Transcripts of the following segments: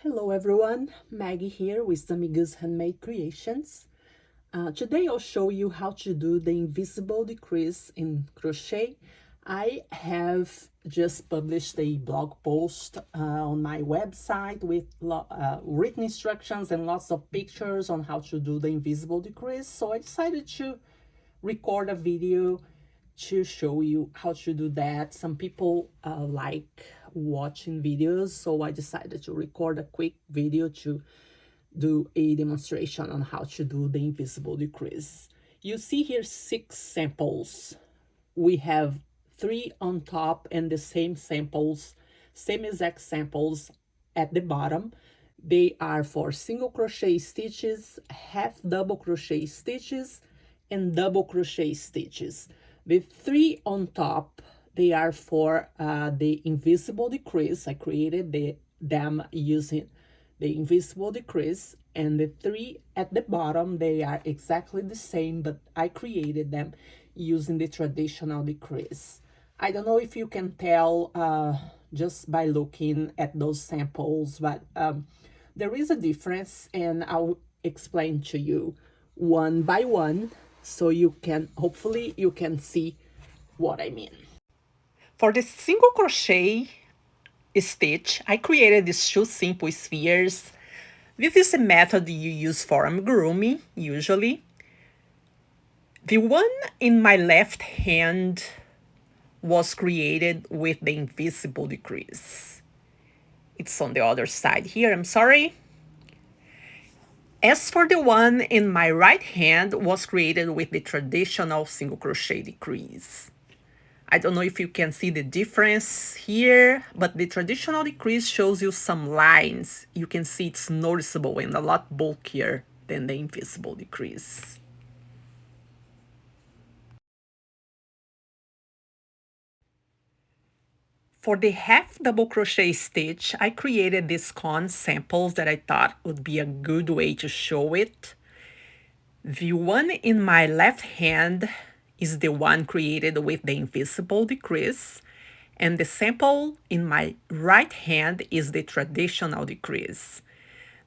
Hello everyone, Maggie here with Amiga's Handmade Creations. Today I'll show you how to do the invisible decrease in crochet. I have just published a blog post on my website with written instructions and lots of pictures on how to do the invisible decrease. So I decided to record a video to show you how to do that. Some people like watching videos, so I decided to record a quick video to do a demonstration on how to do the invisible decrease. You see here 6 samples. We have 3 on top and the same exact samples at the bottom. They are for single crochet stitches, half double crochet stitches, and double crochet stitches. The 3 on top, they are for the invisible decrease. I created them using the invisible decrease, and the 3 at the bottom, they are exactly the same, but I created them using the traditional decrease. I don't know if you can tell just by looking at those samples, but there is a difference, and I'll explain to you one by one so hopefully you can see what I mean. For the single crochet stitch, I created these 2 simple spheres. This is a method you use for amigurumi, usually. The one in my left hand was created with the invisible decrease. It's on the other side here, I'm sorry. As for the one in my right hand, was created with the traditional single crochet decrease. I don't know if you can see the difference here, but the traditional decrease shows you some lines. You can see it's noticeable and a lot bulkier than the invisible decrease. For the half double crochet stitch, I created these cone samples that I thought would be a good way to show it. The one in my left hand is the one created with the invisible decrease, and the sample in my right hand is the traditional decrease.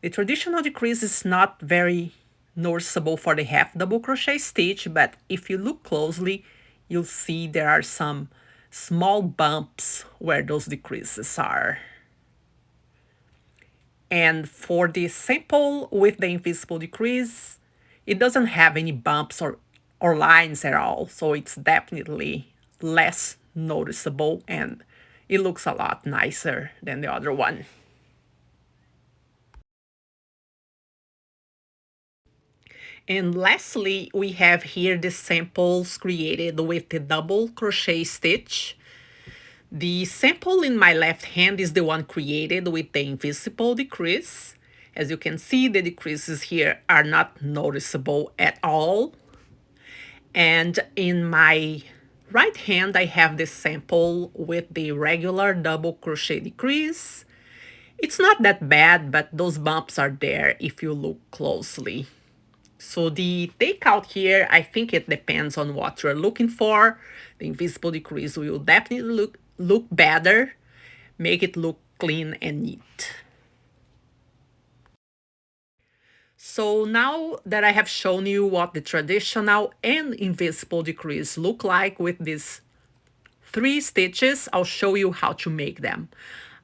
The traditional decrease is not very noticeable for the half double crochet stitch, but if you look closely, you'll see there are some small bumps where those decreases are. And for the sample with the invisible decrease, it doesn't have any bumps or lines at all, so it's definitely less noticeable and it looks a lot nicer than the other one. And lastly, we have here the samples created with the double crochet stitch. The sample in my left hand is the one created with the invisible decrease. As you can see, the decreases here are not noticeable at all. And in my right hand, I have the sample with the regular double crochet decrease. It's not that bad, but those bumps are there if you look closely. So the takeout here, I think it depends on what you're looking for. The invisible decrease will definitely look better, make it look clean and neat. So now that I have shown you what the traditional and invisible decrease look like with these 3 stitches, I'll show you how to make them.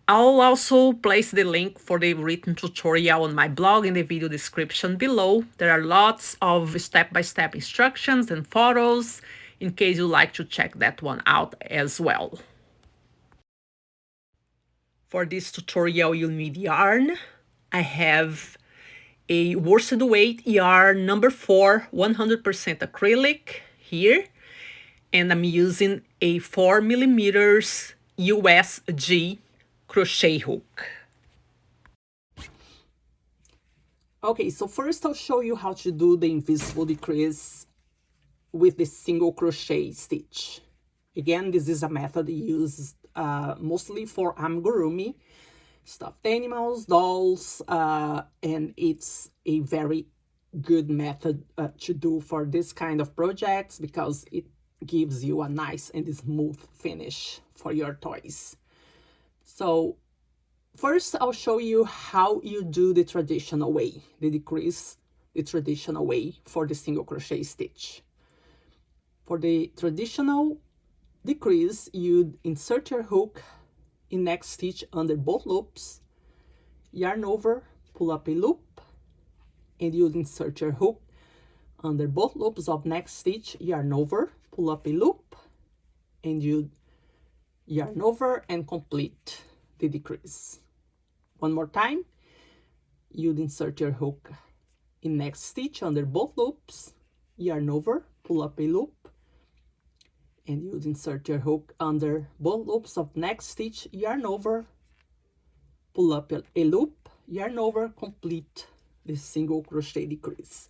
I'll also place the link for the written tutorial on my blog in the video description below. There are lots of step-by-step instructions and photos in case you'd like to check that one out as well. For this tutorial, you'll need yarn. I have a worsted weight yarn number 4, 100% acrylic here, and I'm using a 4mm USG crochet hook. Okay, so first I'll show you how to do the invisible decrease with the single crochet stitch. Again, this is a method used mostly for amigurumi, stuffed animals, dolls, and it's a very good method to do for this kind of projects because it gives you a nice and smooth finish for your toys. So First, I'll show you how you do the traditional way, the decrease, the traditional way for the single crochet stitch. For the traditional decrease, you insert your hook in next stitch under both loops, yarn over, pull up a loop, and you insert your hook under both loops of next stitch, yarn over, pull up a loop, and you yarn over and complete the decrease. One more time, you'd insert your hook in next stitch under both loops, yarn over, pull up a loop, and you'd insert your hook under both loops of next stitch, yarn over, pull up a loop, yarn over, complete the single crochet decrease.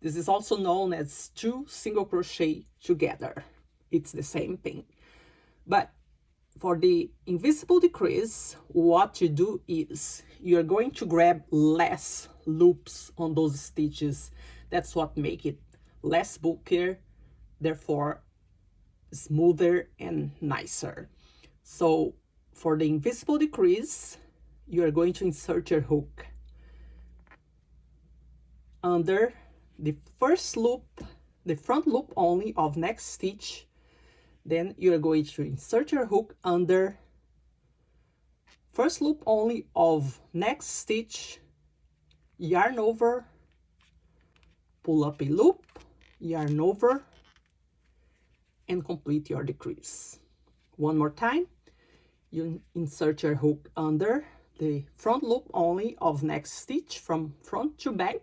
This is also known as two single crochet together. It's the same thing. But for the invisible decrease, what you do is you're going to grab less loops on those stitches. That's what makes it less bulkier, therefore smoother and nicer. So for the invisible decrease, you are going to insert your hook under the first loop, the front loop only of next stitch. Then you are going to insert your hook under first loop only of next stitch, yarn over, pull up a loop, yarn over, and complete your decrease. One more time, you insert your hook under the front loop only of next stitch from front to back.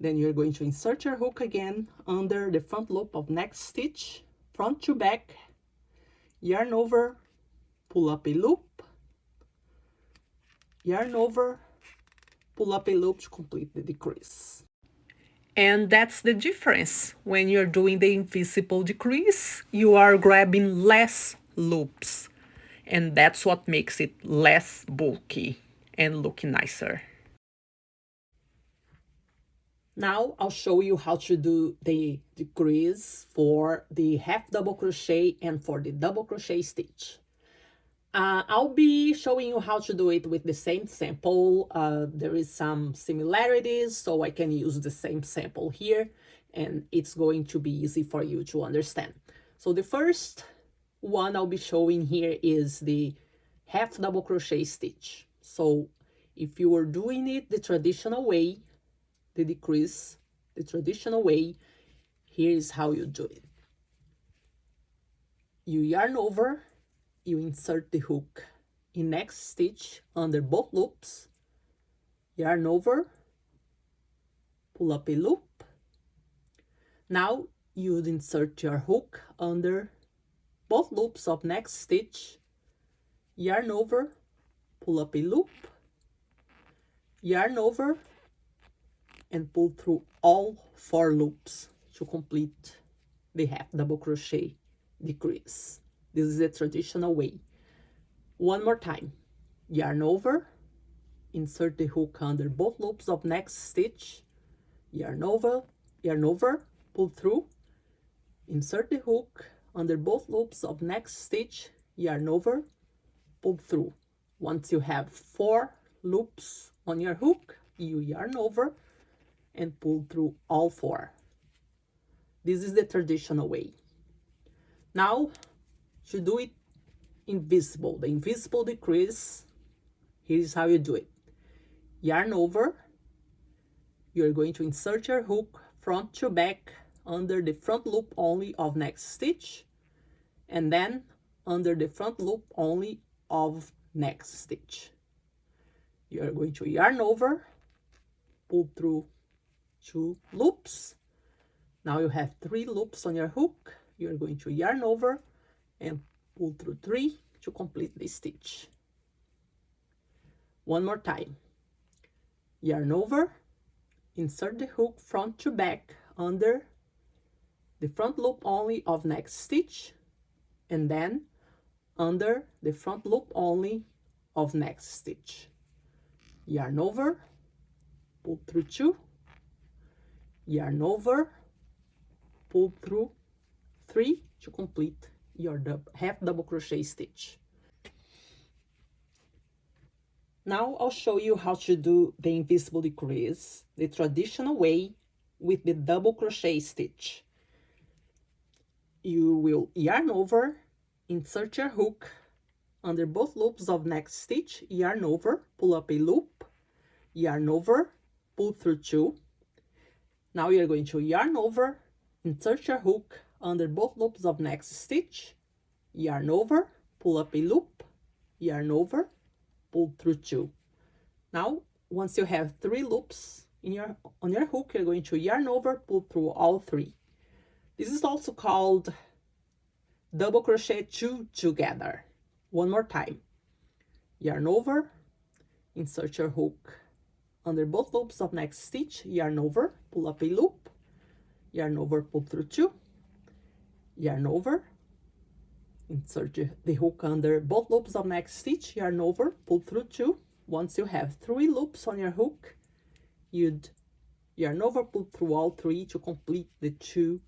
Then you're going to insert your hook again under the front loop of next stitch, front to back, yarn over, pull up a loop, yarn over, pull up a loop to complete the decrease. And that's the difference. When you're doing the invisible decrease, you are grabbing less loops. And that's what makes it less bulky and look nicer. Now I'll show you how to do the decrease for the half double crochet and for the double crochet stitch. I'll be showing you how to do it with the same sample. There is some similarities, so I can use the same sample here, and it's going to be easy for you to understand. So the first one I'll be showing here is the half double crochet stitch. So if you were doing it the traditional way, the decrease, the traditional way, here is how you do it. You yarn over, you insert the hook in next stitch under both loops, yarn over, pull up a loop. Now you'd insert your hook under both loops of next stitch, yarn over, pull up a loop, yarn over, and pull through all 4 loops to complete the half double crochet decrease. This is the traditional way. One more time. Yarn over, insert the hook under both loops of next stitch, yarn over, pull through, insert the hook under both loops of next stitch, yarn over, pull through. Once you have 4 loops on your hook, you yarn over and pull through all 4. This is the traditional way. Now, to do it invisible, the invisible decrease, here's how you do it. Yarn over, you're going to insert your hook front to back under the front loop only of next stitch, and then under the front loop only of next stitch. You're going to yarn over, pull through 2 loops. Now you have 3 loops on your hook. You're going to yarn over and pull through 3 to complete the stitch. One more time. Yarn over, insert the hook front to back under the front loop only of next stitch, and then under the front loop only of next stitch. Yarn over, pull through 2, yarn over, pull through 3 to complete your half double crochet stitch. Now I'll show you how to do the invisible decrease the traditional way with the double crochet stitch. You will yarn over, insert your hook under both loops of next stitch, yarn over, pull up a loop, yarn over, pull through 2. Now you're going to yarn over, insert your hook under both loops of next stitch, yarn over, pull up a loop, yarn over, pull through 2. Now, once you have 3 loops on your hook, you're going to yarn over, pull through all 3. This is also called double crochet 2 together. One more time. Yarn over, insert your hook under both loops of next stitch, yarn over, pull up a loop, yarn over, pull through 2, yarn over, insert the hook under both loops of next stitch, yarn over, pull through 2. Once you have 3 loops on your hook, you'd yarn over, pull through all 3 to complete the 2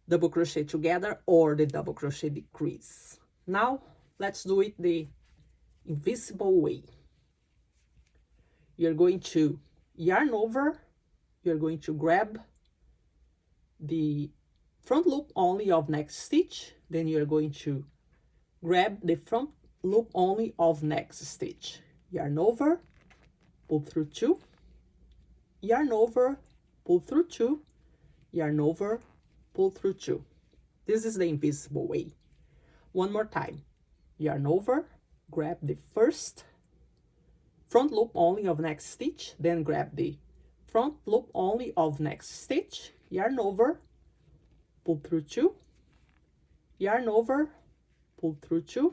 double crochet together or the double crochet decrease. Now let's do it the invisible way. You're going to yarn over, you're going to grab the front loop only of next stitch, then you're going to grab the front loop only of next stitch. Yarn over, pull through 2, yarn over, pull through 2, yarn over, pull through 2. This is the invisible way. One more time. Yarn over, grab the first front loop only of next stitch, then grab the front loop only of next stitch, yarn over, pull through 2, yarn over, pull through 2,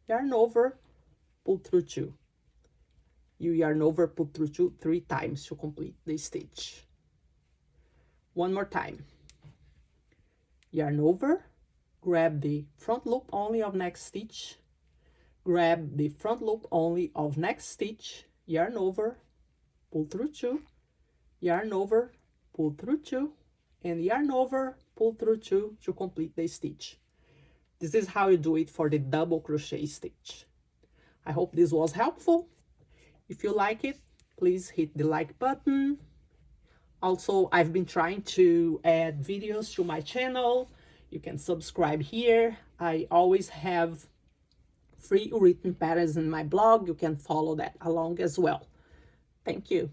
yarn over, pull through 2. You yarn over, pull through 2 3 times to complete the stitch. One more time. Yarn over, grab the front loop only of next stitch, grab the front loop only of next stitch, yarn over, pull through 2, yarn over, pull through 2, and yarn over, pull through 2 to complete the stitch. This is how you do it for the double crochet stitch. I hope this was helpful. If you like it, please hit the like button. Also, I've been trying to add videos to my channel. You can subscribe here. I always have free written patterns in my blog. You can follow that along as well. Thank you.